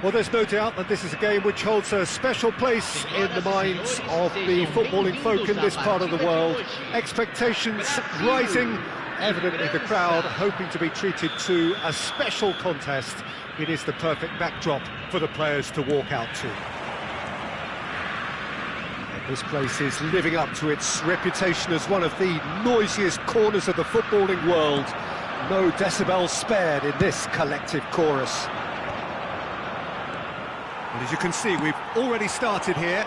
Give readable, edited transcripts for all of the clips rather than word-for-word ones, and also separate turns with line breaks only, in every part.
Well, there's no doubt that this is a game which holds a special place in the minds of the footballing folk in this part of the world. Expectations rising, evidently the crowd hoping to be treated to a special contest. It is the perfect backdrop for the players to walk out to. And this place is living up to its reputation as one of the noisiest corners of the footballing world. No decibels spared in this collective chorus. And as you can see, we've already started here.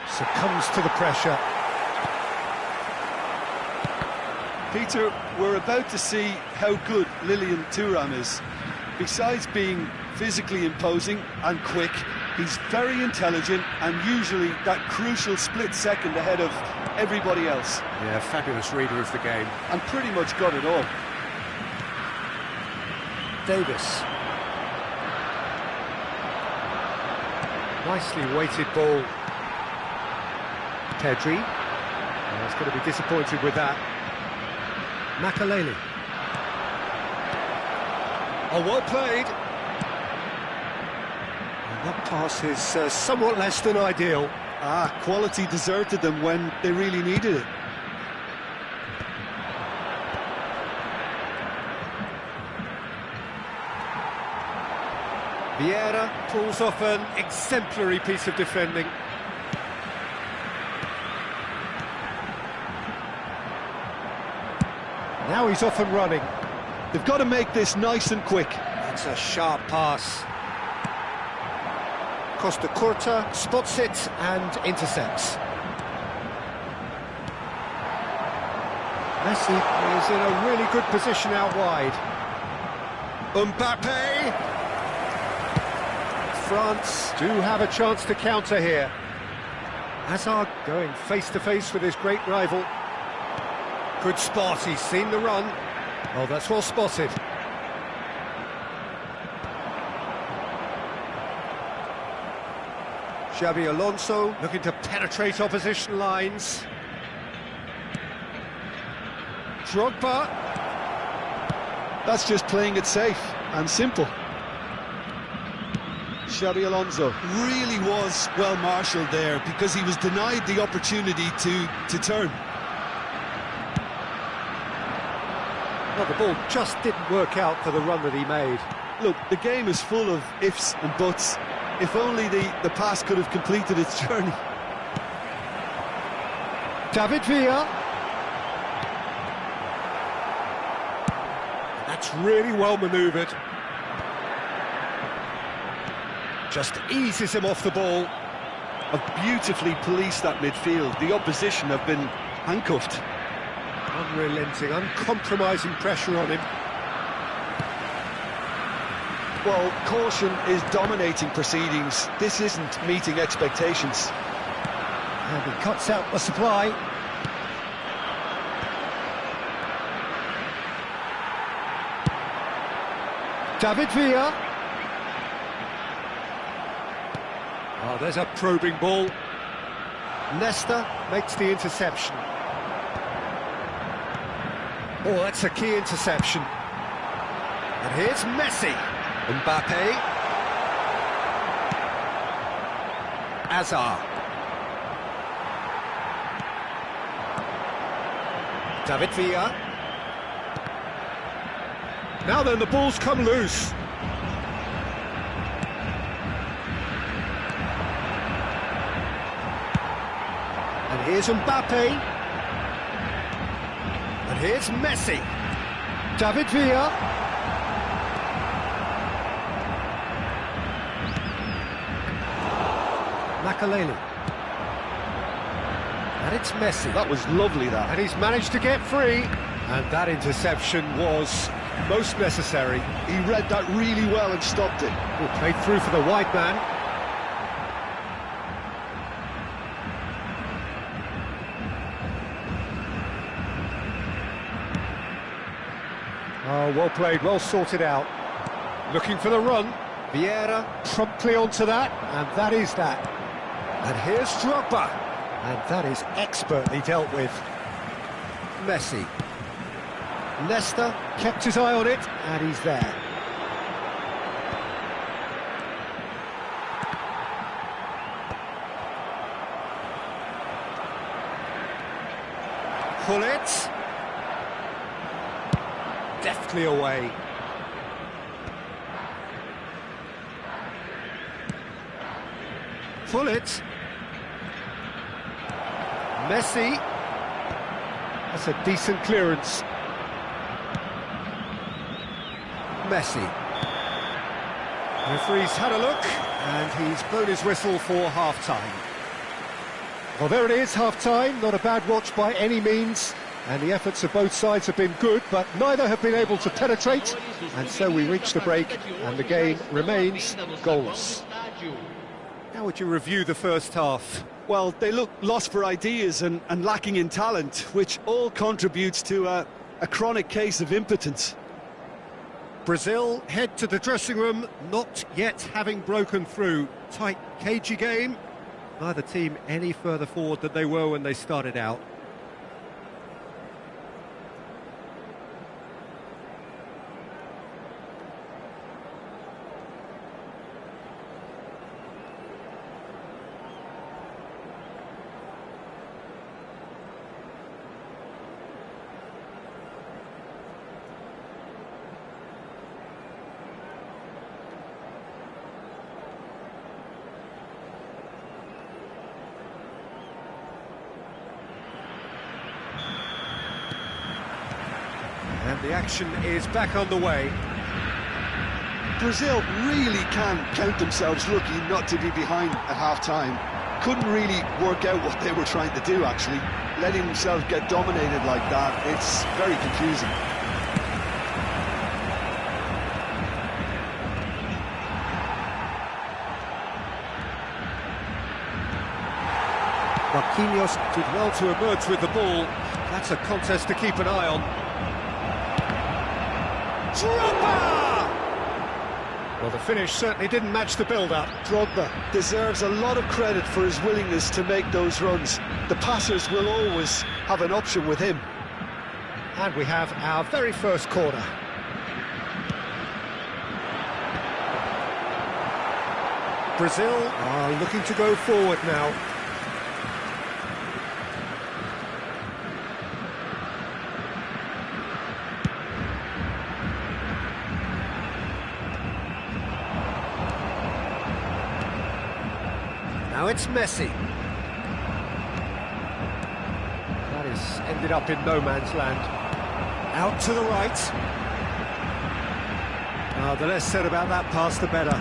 Succumbs to the pressure.
Peter, we're about to see how good Lilian Thuram is. Besides being physically imposing and quick, he's very intelligent and usually that crucial split second ahead of everybody else.
Yeah, fabulous reader of the game.
And pretty much got it all.
Davis. Nicely weighted ball. Pedri. Oh, he's going to be disappointed with that. Makaleli. Oh, well played. And that pass is somewhat less than ideal.
Quality deserted them when they really needed it.
Vieira pulls off an exemplary piece of defending. Now he's off and running.
They've got to make this nice and quick.
That's a sharp pass. Costa Curta spots it and intercepts. Messi is in a really good position out wide. Mbappe! France do have a chance to counter here. Hazard going face-to-face with his great rival. Good spot, he's seen the run. Oh, that's well spotted. Xabi Alonso looking to penetrate opposition lines. Drogba.
That's just playing it safe and simple. Xabi Alonso really was well marshalled there because he was denied the opportunity to turn.
Well, the ball just didn't work out for the run that he made.
Look, the game is full of ifs and buts. If only the pass could have completed its journey.
David Villa. That's really well manoeuvred. Just eases him off the ball.
Have beautifully policed that midfield. The opposition have been handcuffed.
Unrelenting, uncompromising pressure on him.
Well, caution is dominating proceedings. This isn't meeting expectations.
And he cuts out the supply. David Villa. Oh, there's a probing ball. Nesta makes the interception. Oh, that's a key interception. And here's Messi. Mbappe. Hazard. David Villa. Now then, the ball's come loose. And here's Mbappe. And here's Messi. David Villa. Makaleli. And it's Messi.
That was lovely, that.
And he's managed to get free. And that interception was most necessary.
He read that really well and stopped it.
Oh, played through for the wide man. Oh, well played, well sorted out. Looking for the run. Vieira promptly onto that, and that is that. And here's Drogba. And that is expertly dealt with. Messi. Nesta kept his eye on it, and he's there. Pull it. Deftly away. Pull it. Messi. That's a decent clearance. Messi. Referee's had a look, and he's blown his whistle for half-time. Well, there it is, half-time. Not a bad watch by any means, and the efforts of both sides have been good, but neither have been able to penetrate, and so we reach the break, and the game remains goalless. How would you review the first half?
Well, they look lost for ideas and lacking in talent, which all contributes to a chronic case of impotence.
Brazil head to the dressing room, not yet having broken through. Tight, cagey game. Neither team any further forward than they were when they started out. And the action is back on the way.
Brazil really can count themselves lucky not to be behind at half-time. Couldn't really work out what they were trying to do, actually. Letting themselves get dominated like that, it's very confusing.
Marquinhos did well to emerge with the ball. That's a contest to keep an eye on. Well, the finish certainly didn't match the build-up.
Drogba deserves a lot of credit for his willingness to make those runs. The passers will always have an option with him.
And we have our very first corner. Brazil are looking to go forward now. Now it's Messi. That is ended up in no man's land. Out to the right. The less said about that pass, the better.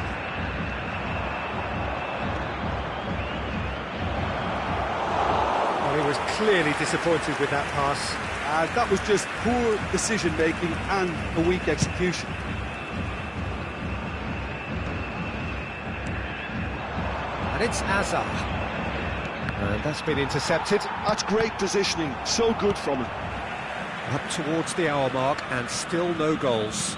Well, he was clearly disappointed with that pass.
That was just poor decision-making and a weak execution.
And it's Azar. And that's been intercepted.
That's great positioning, so good from him.
Up towards the hour mark and still no goals.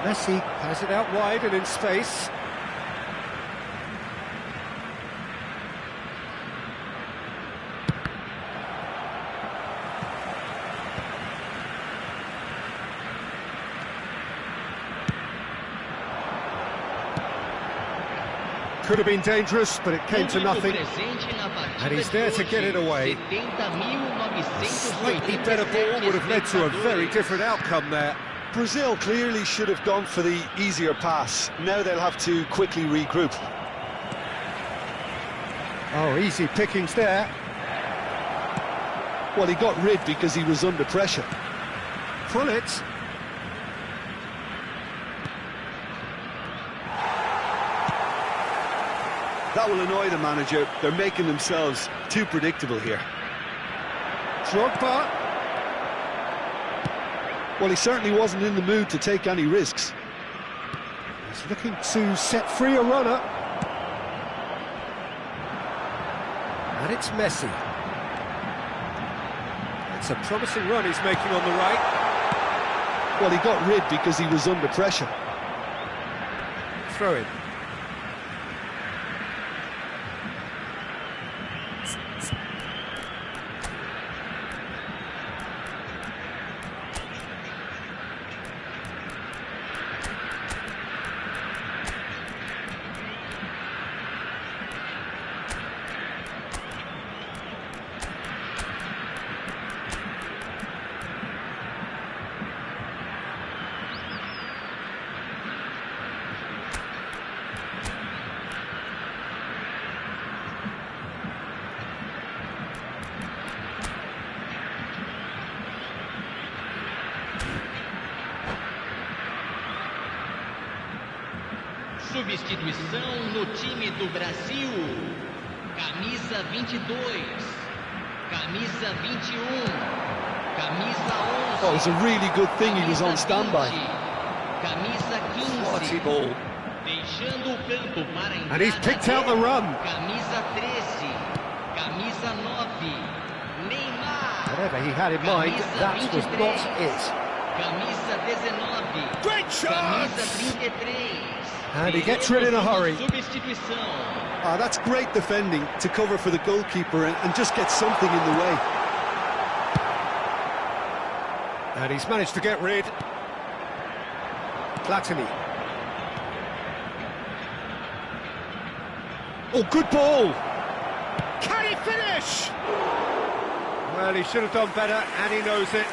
Messi has it out wide and in space. Could have been dangerous, but it came to nothing. And he's there to get it away. A slightly better ball would have led to a very different outcome there.
Brazil clearly should have gone for the easier pass. Now they'll have to quickly regroup.
Oh, easy pickings there.
Well, he got rid because he was under pressure.
Pull it.
That will annoy the manager. They're making themselves too predictable here.
Drogba.
Well, he certainly wasn't in the mood to take any risks.
He's looking to set free a runner. And it's Messi. It's a promising run he's making on the right.
Well, he got rid because he was under pressure.
Throw in.
Substituição no time do Brasil. Camisa 22. Camisa 21. Camisa 11.
Well, it was a really good thing he was on standby.
Camisa 15.
Quality ball.
Deixando o campo para a
And he's picked out the run.
Camisa 13. Camisa 9. Neymar.
Whatever he had in mind, that was not it.
Camisa 19.
Great shot!
Camisa 33.
And he gets rid in a hurry.
Substituição.
That's great defending to cover for the goalkeeper and just get something in the way.
And he's managed to get rid. Platini. Oh, good ball! Can he finish? Well, he should have done better, and he knows it.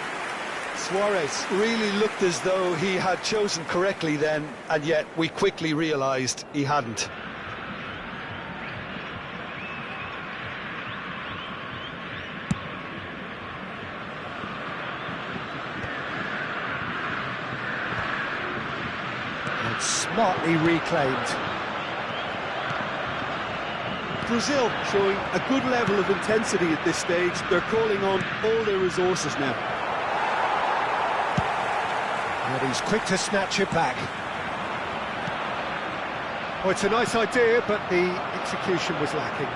Suarez really looked as though he had chosen correctly then, and yet we quickly realised he hadn't.
And smartly reclaimed.
Brazil showing a good level of intensity at this stage. They're calling on all their resources now.
And he's quick to snatch it back. Oh, it's a nice idea, but the execution was lacking.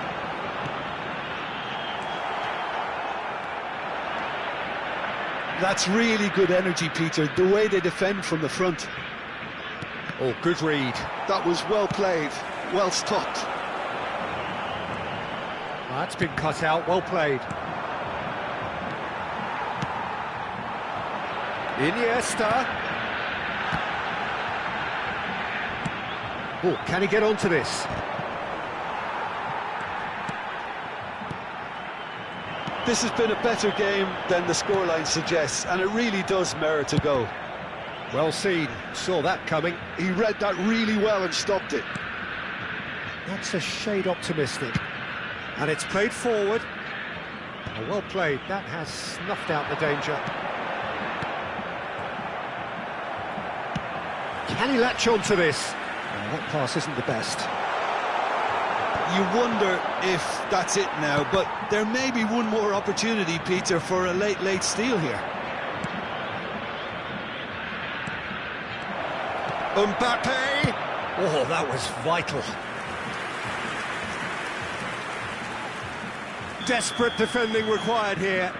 That's really good energy, Peter, the way they defend from the front.
Oh, good read.
That was well played, well stopped.
That's been cut out, well played. Iniesta. Oh, can he get onto this?
This has been a better game than the scoreline suggests, and it really does merit a go.
Well seen, saw that coming.
He read that really well and stopped it.
That's a shade optimistic. And it's played forward. Oh, well played, that has snuffed out the danger. Can he latch onto this? Oh, that pass isn't the best.
You wonder if that's it now, but there may be one more opportunity, Peter, for a late steal here.
Mbappe! Oh, that was vital. Desperate defending required here.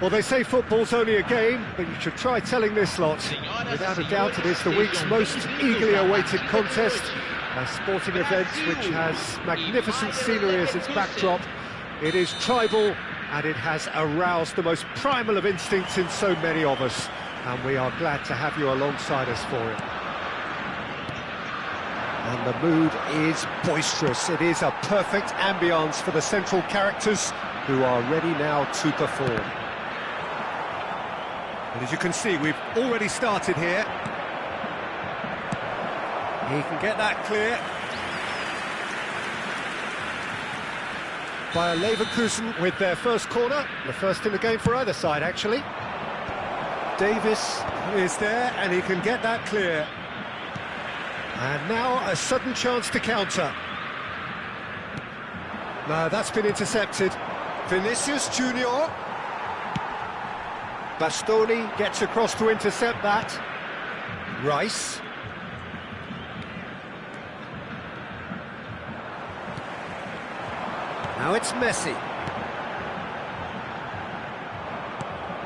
Well, they say football's only a game, but you should try telling this lot. Without a doubt, it is the week's most eagerly awaited contest. A sporting event which has magnificent scenery as its backdrop. It is tribal and it has aroused the most primal of instincts in so many of us. And we are glad to have you alongside us for it. And the mood is boisterous. It is a perfect ambience for the central characters who are ready now to perform. And as you can see, we've already started here. He can get that clear. Bayer Leverkusen with their first corner, the first in the game for either side, actually. Davis is there, and he can get that clear. And now a sudden chance to counter. No, that's been intercepted. Vinicius Junior. Bastoni gets across to intercept that. Rice. Now it's Messi.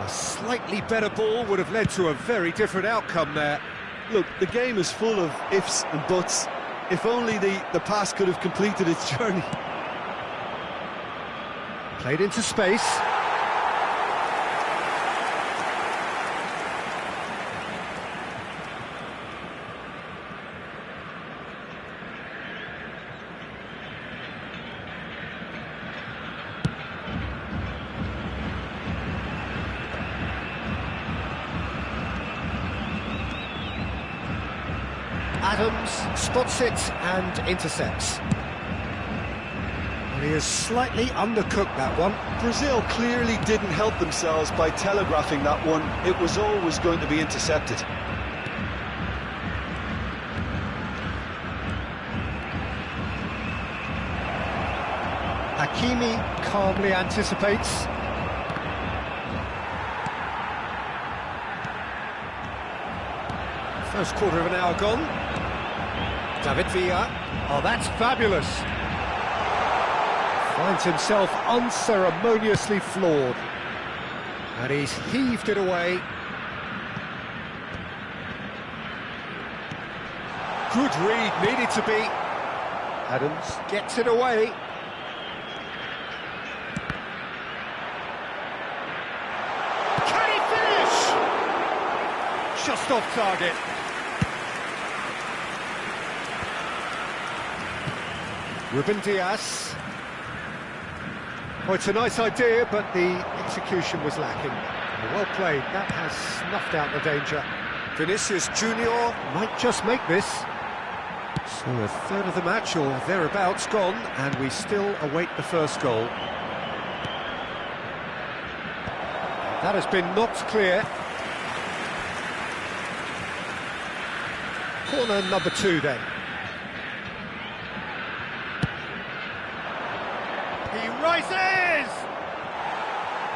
A slightly better ball would have led to a very different outcome there.
Look, the game is full of ifs and buts. If only the pass could have completed its journey.
Played into space. Adams spots it and intercepts. And he has slightly undercooked that one.
Brazil clearly didn't help themselves by telegraphing that one. It was always going to be intercepted.
Hakimi calmly anticipates. First quarter of an hour gone. David Villa. Oh, that's fabulous. Finds himself unceremoniously floored. And he's heaved it away. Good read, needed to be. Adams gets it away. Can he finish? Just off target. Ruben Diaz. Oh, it's a nice idea, but the execution was lacking. Well played, that has snuffed out the danger. Vinicius Junior might just make this. So a third of the match, or thereabouts, gone, and we still await the first goal. That has been knocked clear. Corner number 2 then. He rises!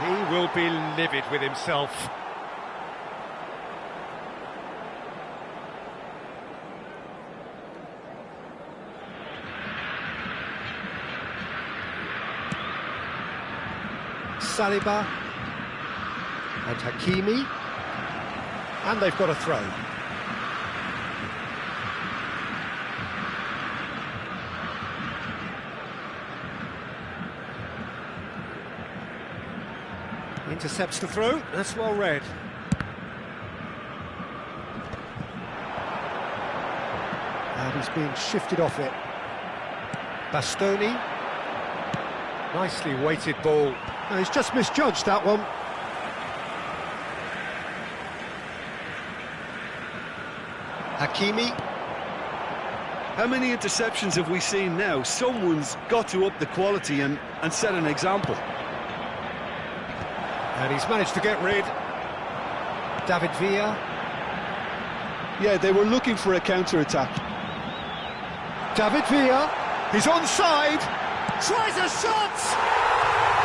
He will be livid with himself. Saliba and Hakimi, and they've got a throw. Intercepts the throw, that's well read. And he's being shifted off it. Bastoni. Nicely weighted ball. No, he's just misjudged that one. Hakimi.
How many interceptions have we seen now? Someone's got to up the quality and set an example.
And he's managed to get rid. David Villa.
Yeah, they were looking for a counter-attack.
David Villa. He's onside. Tries a shot.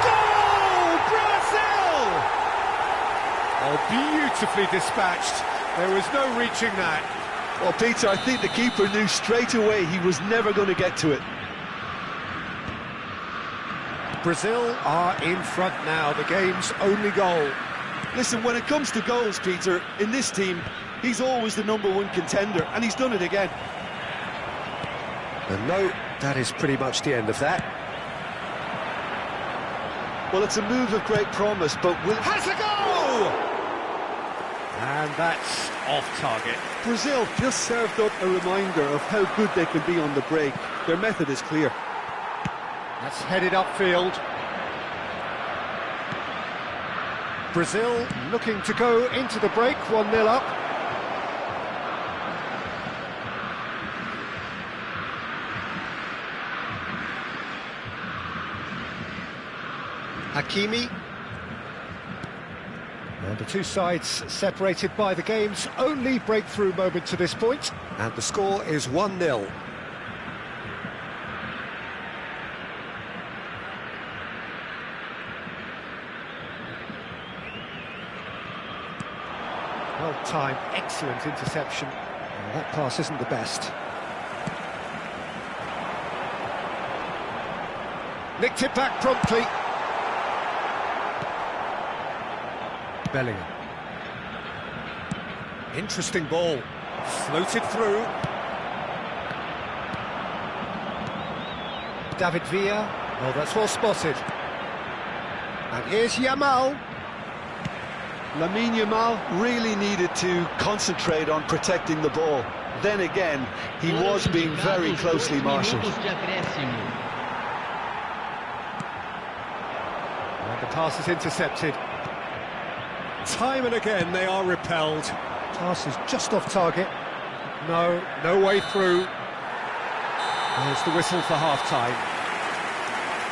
Goal! Brazil! Oh, beautifully dispatched. There was no reaching that.
Well, Peter, I think the keeper knew straight away he was never going to get to it.
Brazil are in front now, the game's only goal.
Listen, when it comes to goals, Peter, in this team, he's always the #1 contender, and he's done it again.
And no, that is pretty much the end of that.
Well, it's a move of great promise, but will...
Has a goal! And that's off target.
Brazil just served up a reminder of how good they can be on the break. Their method is clear.
That's headed upfield. Brazil looking to go into the break, 1-0 up. Hakimi. And the two sides separated by the game's only breakthrough moment to this point. And the score is 1-0. Well timed, excellent interception. Well, that pass isn't the best. Nicked it back promptly. Bellingham. Interesting ball. Floated through. David Villa. Oh, that's well spotted. And here's Yamal.
Lamine Yamal really needed to concentrate on protecting the ball. Then again, he was being very closely marshalled.
And the pass is intercepted. Time and again they are repelled. Pass is just off target. No way through. There's the whistle for half-time.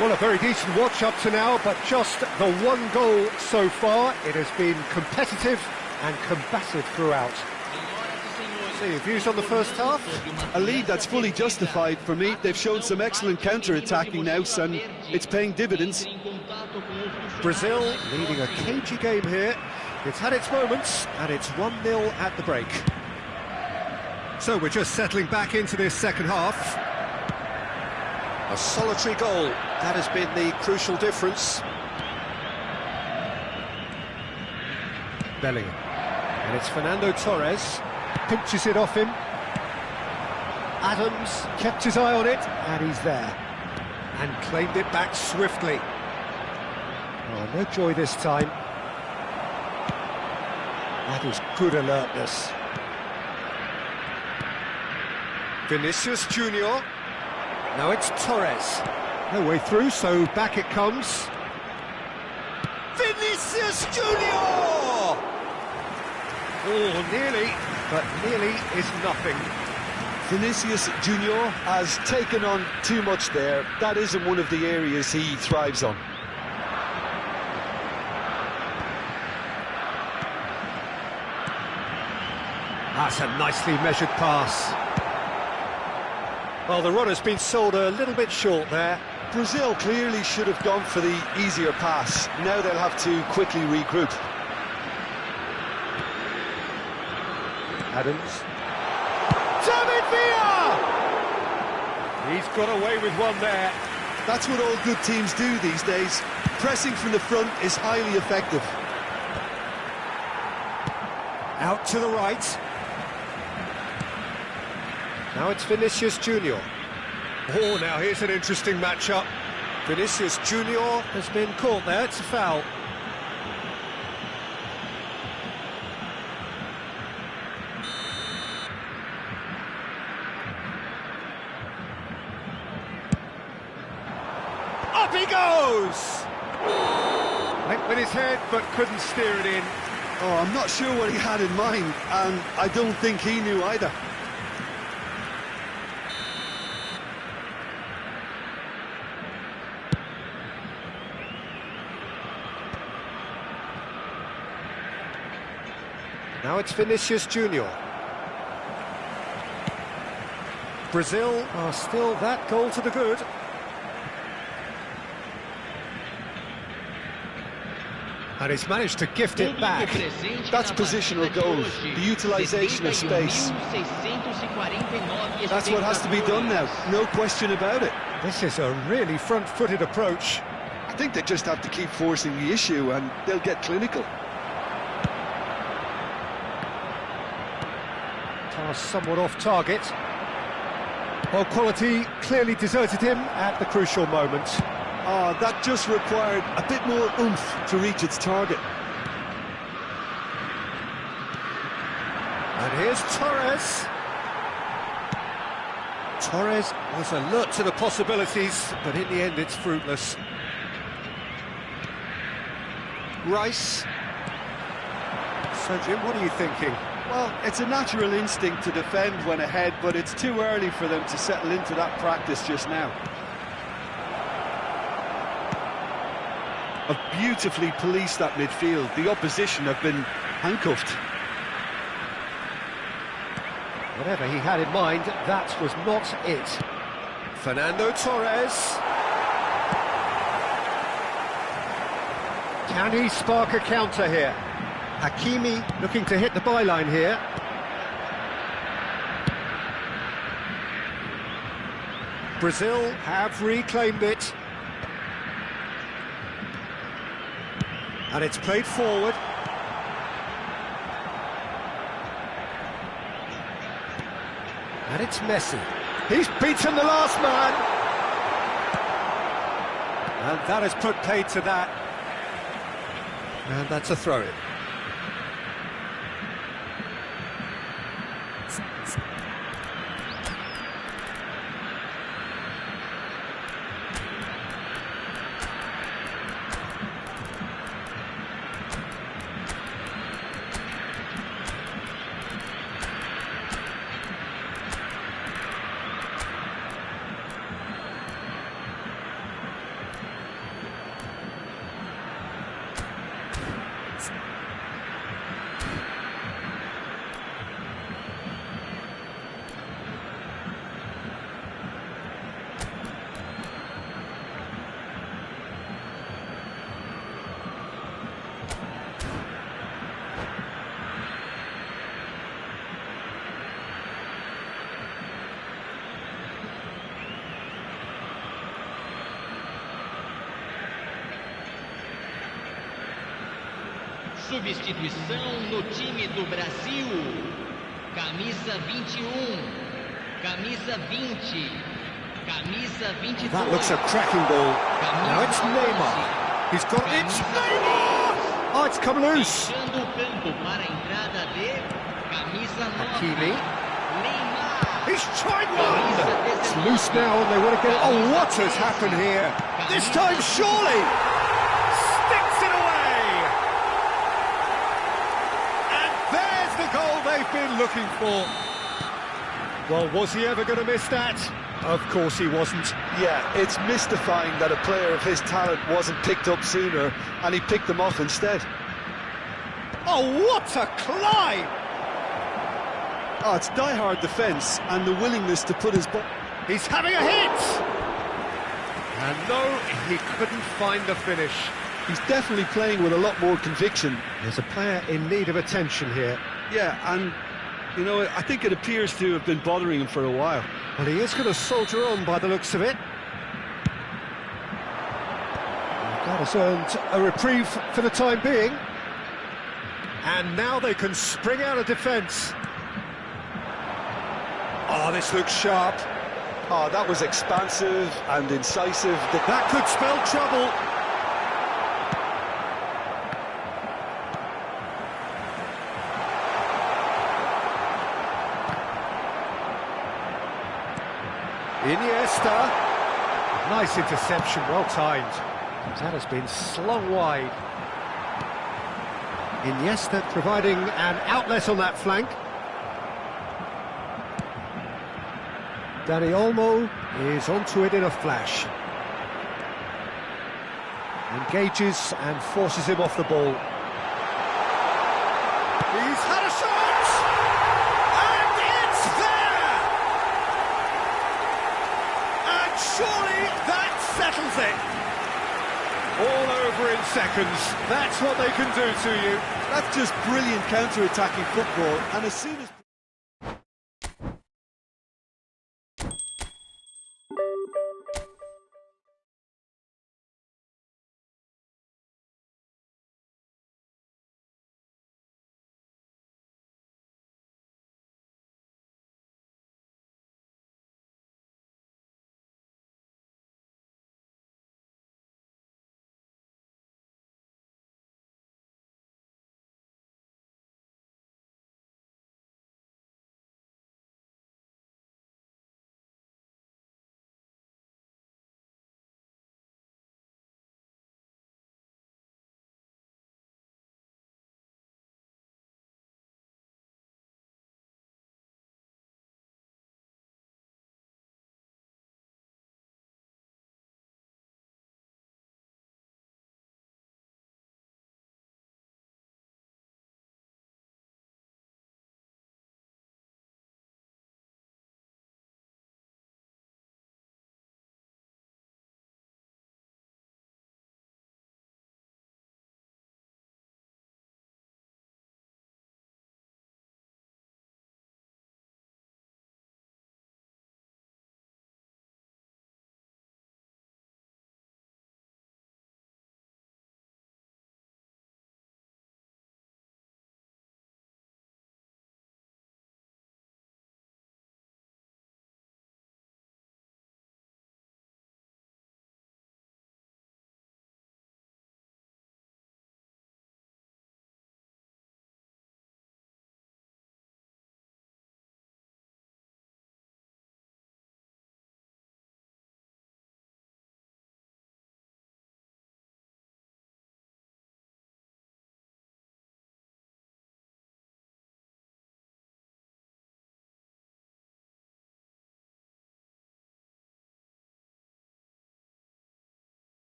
Well, a very decent watch up to now, but just the one goal so far. It has been competitive and combative throughout. So your views on the first half?
A lead that's fully justified for me. They've shown some excellent counter-attacking now, and it's paying dividends.
Brazil leading a cagey game here. It's had its moments, and it's 1-0 at the break. So we're just settling back into this second half. A solitary goal, that has been the crucial difference. Bellingham. And it's Fernando Torres. Pinches it off him. Adams kept his eye on it, and he's there. And claimed it back swiftly. Oh, no joy this time. That is good alertness. Vinicius Junior. Now it's Torres. No way through, so back it comes. Vinicius Junior! Oh, nearly, but nearly is nothing.
Vinicius Junior has taken on too much there. That isn't one of the areas he thrives on.
That's a nicely measured pass. Well, the runner's been sold a little bit short there.
Brazil clearly should have gone for the easier pass. Now they'll have to quickly regroup.
Adams. David Villa! He's got away with one there.
That's what all good teams do these days. Pressing from the front is highly effective.
Out to the right. Now it's Vinicius Junior. Oh, now here's an interesting matchup. Vinicius Junior has been caught there, it's a foul. Up he goes! Went with his head, but couldn't steer it in.
Oh, I'm not sure what he had in mind, and I don't think he knew either.
Now it's Vinicius Junior. Brazil are still that goal to the good. And he's managed to gift it back.
That's positional goal, the utilisation of space. That's what has to be done now, no question about it.
This is a really front-footed approach.
I think they just have to keep forcing the issue and they'll get clinical.
Pass somewhat off target. Well, quality clearly deserted him at the crucial moment.
Oh, that just required a bit more oomph to reach its target.
And here's Torres. Torres was alert to the possibilities, but in the end it's fruitless. Rice. So, Jim, what are you thinking?
Well, it's a natural instinct to defend when ahead, but it's too early for them to settle into that practice just now. Have beautifully policed that midfield. The opposition have been handcuffed.
Whatever he had in mind, that was not it. Fernando Torres. Can he spark a counter here? Hakimi looking to hit the byline here. Brazil have reclaimed it. And it's played forward. And it's Messi. He's beaten the last man. And that has put paid to that. And that's a throw-in.
Substituição no time do Brasil. Camisa 21, camisa 20, camisa 22.
That looks a cracking ball. Now it's Neymar. He's got it. It's Neymar! Oh, it's come loose.
Fechando o campo para a entrada de camisa 9.
Hakimi.
Neymar.
He's tried one! It's loose now and they want to get it. Oh, what has happened here? This time, surely! Sticks it away! And there's the goal they've been looking for. Well, was he ever going to miss that? Of course he wasn't.
Yeah, it's mystifying that a player of his talent wasn't picked up sooner, and he picked them off instead.
Oh, what a climb!
Oh, it's die-hard defence and the willingness to put his ball.
He's having a hit! And no, he couldn't find the finish.
He's definitely playing with a lot more conviction.
There's a player in need of attention here.
Yeah, and, you know, I think it appears to have been bothering him for a while.
Well, he is going to soldier on by the looks of it. That has earned a reprieve for the time being. And now they can spring out of defence. Oh, this looks sharp.
Oh, that was expansive and incisive.
That could spell trouble. Iniesta. Nice interception, well timed. That has been slung wide. Iniesta providing an outlet on that flank. Dani Olmo is onto it in a flash. Engages and forces him off the ball. He's had a shot! And it's there! And surely that settles it. All over in seconds. That's what they can do to you.
That's just brilliant counter-attacking football, and as soon as...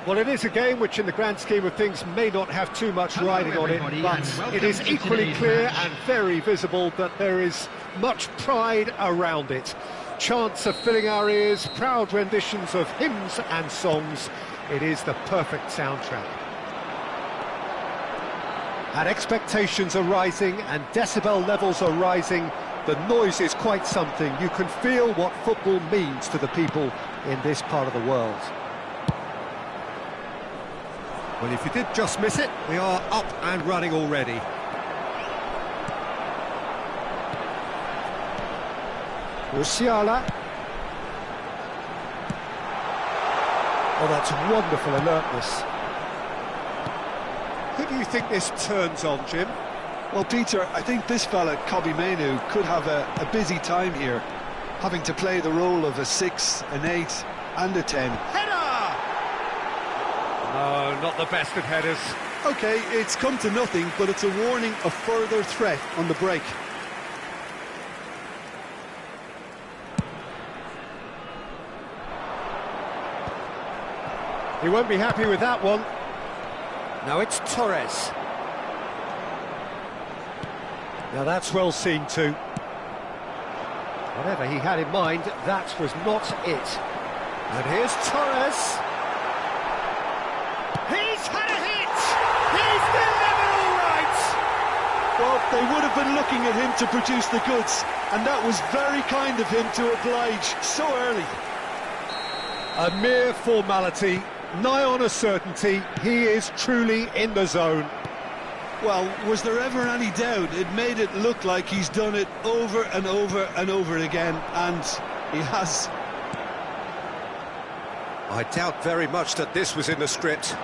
Well, it is a game which in the grand scheme of things may not have too much riding on it, but it is equally clear and very visible that there is much pride around it. Chants are filling our ears, proud renditions of hymns and songs. It is the perfect soundtrack. And expectations are rising and decibel levels are rising. The noise is quite something. You can feel what football means to the people in this part of the world. Well, if you did just miss it, we are up and running already. Musiala. Oh, that's wonderful alertness. Who do you think this turns on, Jim?
Well, Peter, I think this fella, Kobbie Mainoo, could have a busy time here, having to play the role of a 6, an 8 and a 10.
Header! No, not the best of headers.
OK, it's come to nothing, but it's a warning of further threat on the break.
He won't be happy with that one. Now it's Torres. Now that's well seen too. Whatever he had in mind, that was not it. And here's Torres. He's had a hit! He's delivered all right!
Well, they would have been looking at him to produce the goods, and that was very kind of him to oblige so early.
A mere formality, nigh on a certainty. He is truly in the zone.
Well, was there ever any doubt? It made it look like he's done it over and over and over again, and he has.
I doubt very much that this was in the script.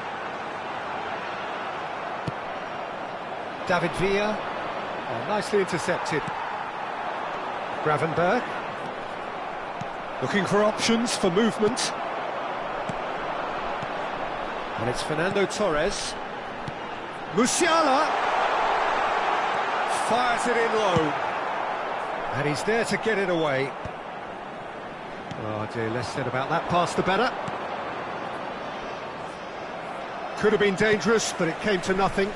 David Villa, nicely intercepted. Gravenberg, looking for options for movement. And it's Fernando Torres. Musiala fires it in low. And he's there to get it away. Oh dear, less said about that pass the better. Could have been dangerous, but it came to nothing.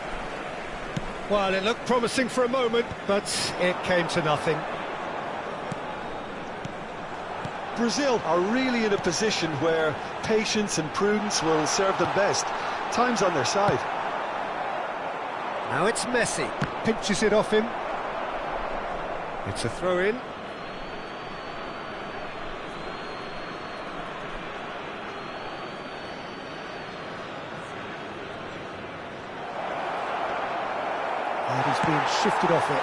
Well, it looked promising for a moment, but it came to nothing.
Brazil are really in a position where patience and prudence will serve them best. Time's on their side.
Now it's Messi. Pinches it off him. It's a throw-in. And he's being shifted off it.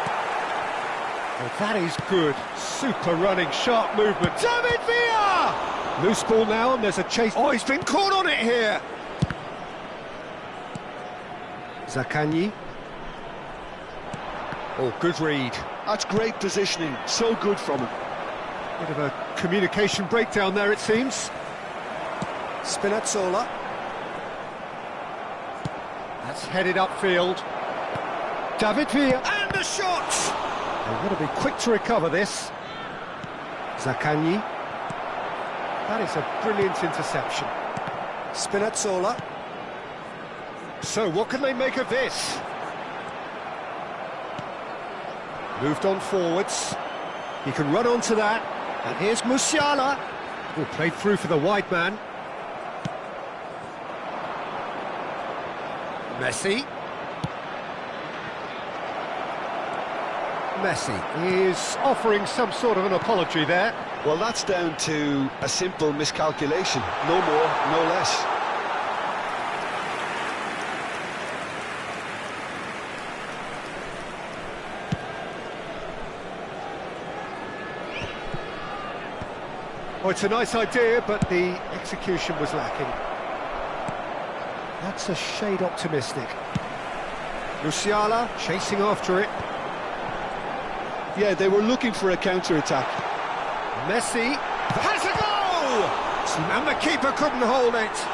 Well, that is good. Super running, sharp movement. David Villa! Loose ball now, and there's a chase. Oh, he's been caught on it here. Zaccagni. Oh, good read.
That's great positioning. So good from him.
Bit of a communication breakdown there, it seems. Spinazzola. That's headed upfield. David Villa, and the shot! They've got to be quick to recover this. Zaccagni. That is a brilliant interception. Spinazzola. So, what can they make of this? Moved on forwards. He can run onto that. And here's Musiala. Oh, played through for the wide man. Messi. Messi is offering some sort of an apology there.
Well, that's down to a simple miscalculation. No more, no less.
Oh, it's a nice idea, but the execution was lacking. That's a shade optimistic. Musiala chasing after it.
Yeah, they were looking for a counter-attack.
Messi has a goal! And the keeper couldn't hold it.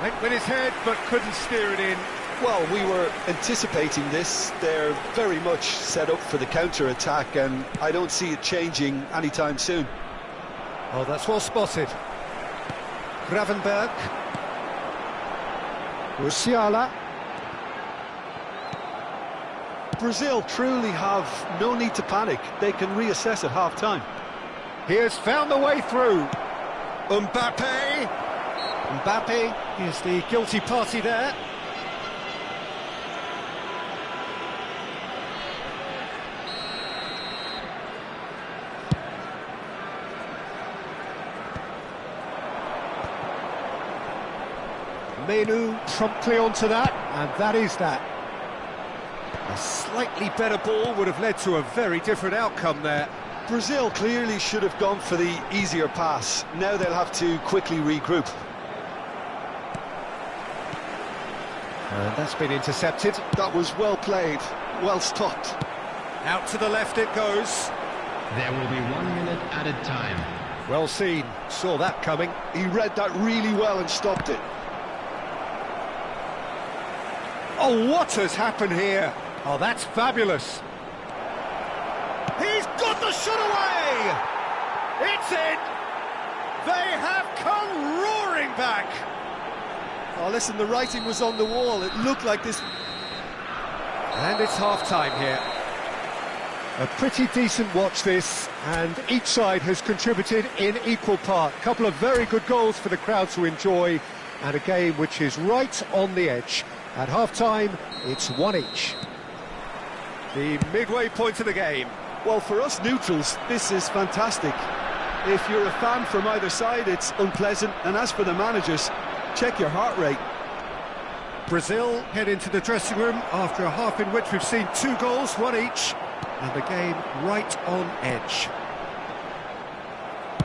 Went with his head, but couldn't steer it in.
Well, we were anticipating this. They're very much set up for the counter-attack, and I don't see it changing anytime soon.
Oh, that's well spotted. Gravenberg. Musiala.
Brazil truly have no need to panic. They can reassess at half-time.
He has found the way through. Mbappe. Mbappe is the guilty party there. Menu promptly onto that, and that is that. A slightly better ball would have led to a very different outcome there.
Brazil clearly should have gone for the easier pass. Now they'll have to quickly regroup.
And that's been intercepted.
That was well played, well stopped.
Out to the left it goes.
There will be 1 minute added time.
Well seen, saw that coming.
He read that really well and stopped it.
Oh, what has happened here? Oh, that's fabulous. He's got the shot away! It's in! They have come roaring back!
Oh, listen, the writing was on the wall. It looked like this.
And it's half-time here. A pretty decent watch this, and each side has contributed in equal part. A couple of very good goals for the crowd to enjoy, and a game which is right on the edge. At half-time, it's 1 each. The midway point of the game.
Well, for us neutrals, this is fantastic. If you're a fan from either side, it's unpleasant. And as for the managers, check your heart rate.
Brazil head into the dressing room after a half in which we've seen 2 goals, 1 each, and the game right on edge.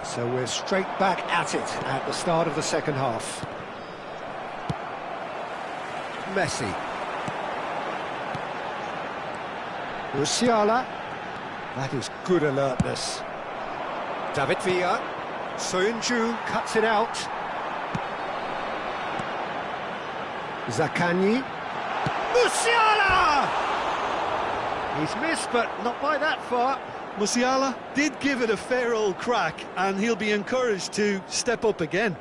So we're straight back at it at the start of the second half. Messi. Musiala. That is good alertness. David Villa. Soyuncu cuts it out. Zaccagni. Musiala! He's missed, but not by that far.
Musiala did give it a fair old crack, and he'll be encouraged to step up again.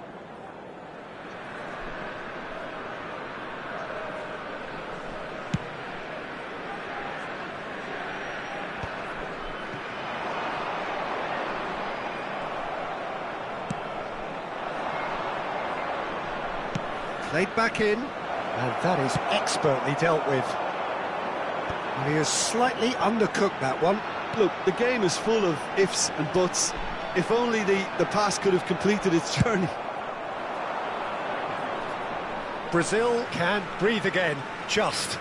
Played back in, and that is expertly dealt with. And he has slightly undercooked that one.
Look, the game is full of ifs and buts. If only the pass could have completed its journey.
Brazil can breathe again, just.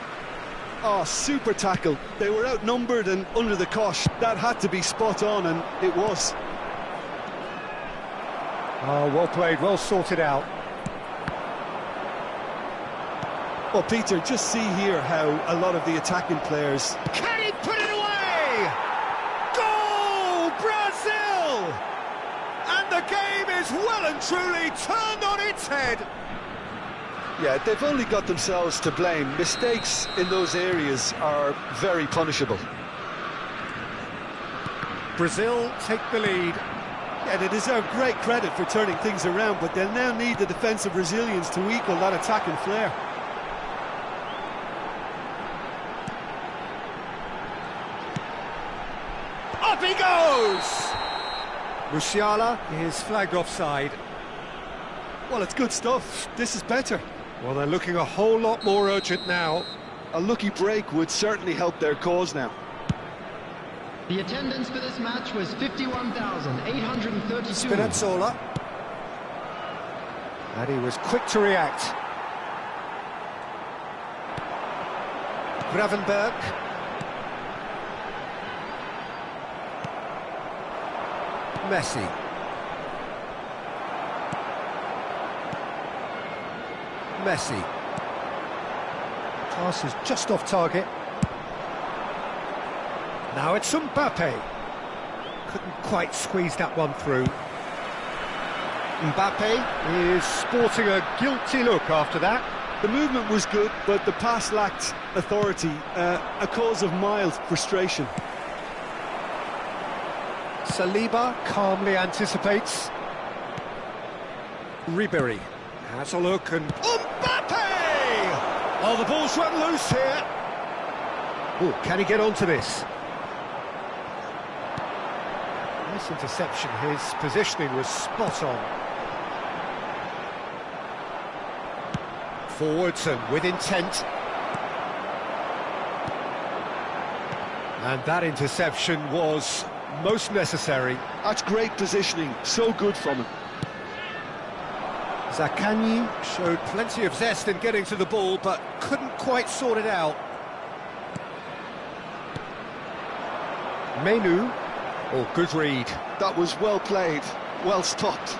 Oh, super tackle. They were outnumbered and under the cosh. That had to be spot on, and it was.
Oh, well played, well sorted out.
Well, Peter, just see here how a lot of the attacking players...
Can he put it away? Goal, Brazil! And the game is well and truly turned on its head.
Yeah, they've only got themselves to blame. Mistakes in those areas are very punishable.
Brazil take the lead.
Yeah, they deserve great credit for turning things around, but they'll now need the defensive resilience to equal that attacking flair.
Up he goes! Musiala is flagged offside.
Well, it's good stuff. This is better.
Well, they're looking a whole lot more urgent now.
A lucky break would certainly help their cause now.
The attendance for this match was 51,832.
Spinazzola. And he was quick to react. Gravenberg. Messi. Messi. Pass is just off target. Now it's Mbappe. Couldn't quite squeeze that one through. Mbappe is sporting a guilty look after that.
The movement was good, but the pass lacked authority, a cause of mild frustration.
Saliba calmly anticipates. Ribery has a look and... Mbappe! Oh, the ball's run loose here. Oh, can he get onto this? Nice interception. His positioning was spot on. Forwards and with intent. And that interception was most necessary.
That's great positioning, so good from him.
Zaccagni showed plenty of zest in getting to the ball, but couldn't quite sort it out. Menu. Oh, good read.
That was well played, well stopped.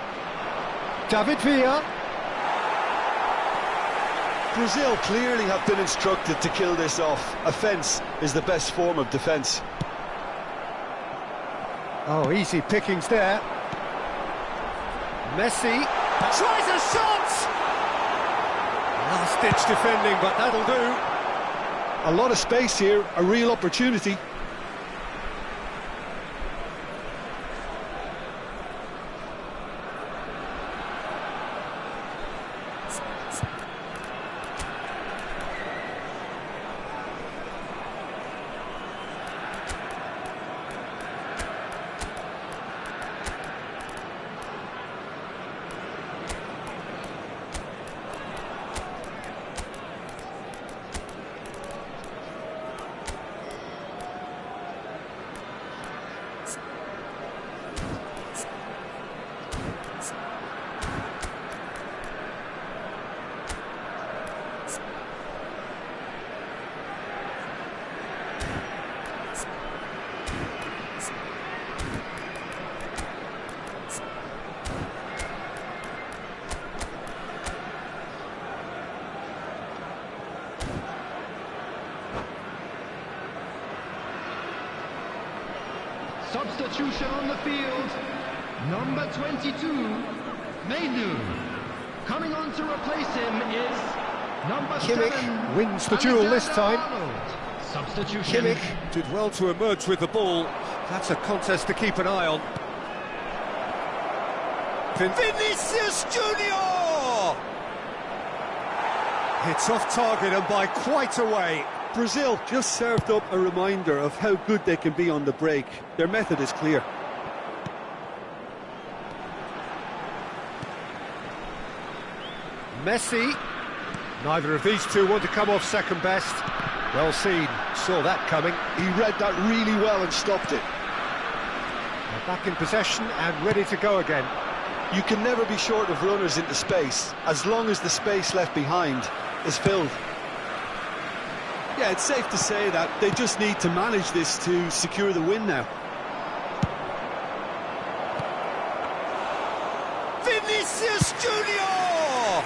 David Villa.
Brazil clearly have been instructed to kill this off. Offence is the best form of defence.
Oh, easy pickings there. Messi tries a shot! Last-ditch defending, but that'll do.
A lot of space here, a real opportunity.
Substitution on the field. Number 22, Menu. Coming on to replace him is number
Kimmich
7.
wins the duel this time.
Substitution.
Kimmich did well to emerge with the ball. That's a contest to keep an eye on. Vinicius Junior! It's off target and by quite a way.
Brazil just served up a reminder of how good they can be on the break. Their method is clear.
Messi. Neither of these two want to come off second best. Well seen, saw that coming.
He read that really well and stopped it.
They're back in possession and ready to go again.
You can never be short of runners into space, as long as the space left behind is filled. Yeah, it's safe to say that they just need to manage this to secure the win now.
Vinicius Junior!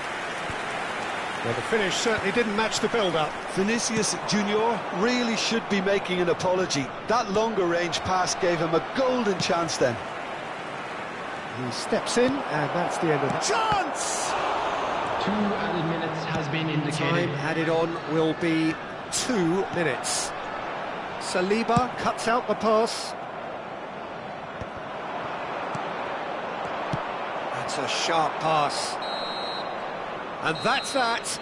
Well, the finish certainly didn't match the build-up.
Vinicius Junior really should be making an apology. That longer range pass gave him a golden chance then.
He steps in, and that's the end of the chance!
2 added minutes has been indicated.
Time added on will be 2 minutes. Saliba cuts out the pass. That's a sharp pass. And that's that.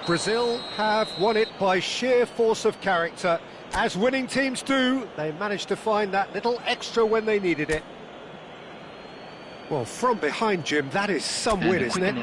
Brazil have won it by sheer force of character. As winning teams do, they managed to find that little extra when they needed it. Well, from behind, Jim, that is some win, isn't it?